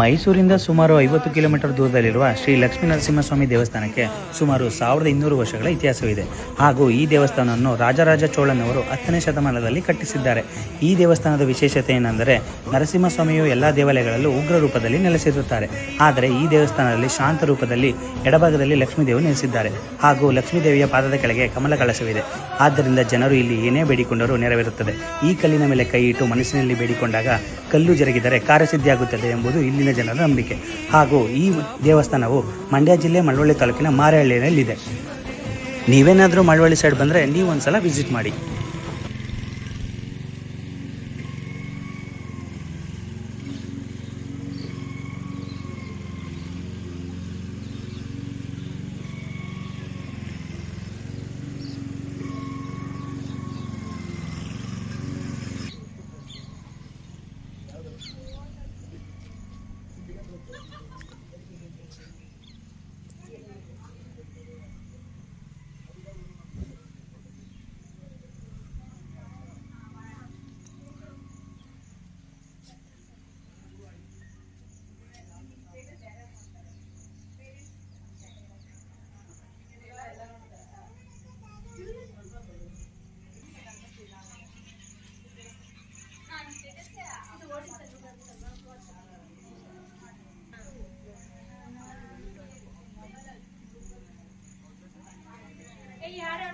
ಮೈಸೂರಿಂದ ಸುಮಾರು 50 ಕಿಲೋಮೀಟರ್ ದೂರದಲ್ಲಿರುವ ಶ್ರೀ ಲಕ್ಷ್ಮೀ ನರಸಿಂಹಸ್ವಾಮಿ ದೇವಸ್ಥಾನಕ್ಕೆ ಸುಮಾರು 1200 ವರ್ಷಗಳ ಇತಿಹಾಸವಿದೆ. ಹಾಗೂ ಈ ದೇವಸ್ಥಾನವನ್ನು ರಾಜರಾಜ ಚೋಳನವರು 10ನೇ ಶತಮಾನದಲ್ಲಿ ಕಟ್ಟಿಸಿದ್ದಾರೆ. ಈ ದೇವಸ್ಥಾನದ ವಿಶೇಷತೆ ಏನೆಂದರೆ ನರಸಿಂಹಸ್ವಾಮಿಯು ಎಲ್ಲ ದೇವಾಲಯಗಳಲ್ಲೂ ಉಗ್ರ ರೂಪದಲ್ಲಿ ನೆಲೆಸಿರುತ್ತಾರೆ. ಆದರೆ ಈ ದೇವಸ್ಥಾನದಲ್ಲಿ ಶಾಂತ ರೂಪದಲ್ಲಿ ಎಡಭಾಗದಲ್ಲಿ ಲಕ್ಷ್ಮೀದೇವಿ ನೆಲೆಸಿದ್ದಾರೆ. ಹಾಗೂ ಲಕ್ಷ್ಮೀದೇವಿಯ ಪಾದದ ಕೆಳಗೆ ಕಮಲ ಕಳಶವಿದೆ. ಆದ್ದರಿಂದ ಜನರು ಇಲ್ಲಿ ಏನೇ ಬೇಡಿಕೊಂಡರೂ ನೆರವೇರುತ್ತದೆ. ಈ ಕಲ್ಲಿನ ಮೇಲೆ ಕೈ ಇಟ್ಟು ಮನಸ್ಸಿನಲ್ಲಿ ಬೇಡಿಕೊಂಡಾಗ ಕಲ್ಲು ಜರುಗಿದರೆ ಕಾರ್ಯಸಿದ್ಧಿಯಾಗುತ್ತದೆ ಎಂಬುದು ಇಲ್ಲಿನ ಜನರ ನಂಬಿಕೆ. ಹಾಗೂ ಈ ದೇವಸ್ಥಾನವು ಮಂಡ್ಯ ಜಿಲ್ಲೆ ಮಳವಳ್ಳಿ ತಾಲೂಕಿನ ಮಾರೇಹಳ್ಳಿಯಲ್ಲಿದೆ. ನೀವೇನಾದರೂ ಮಳವಳ್ಳಿ ಸೈಡ್ ಬಂದರೆ ನೀವು ಒಂದ್ಸಲ ವಿಸಿಟ್ ಮಾಡಿ. ಯಾರು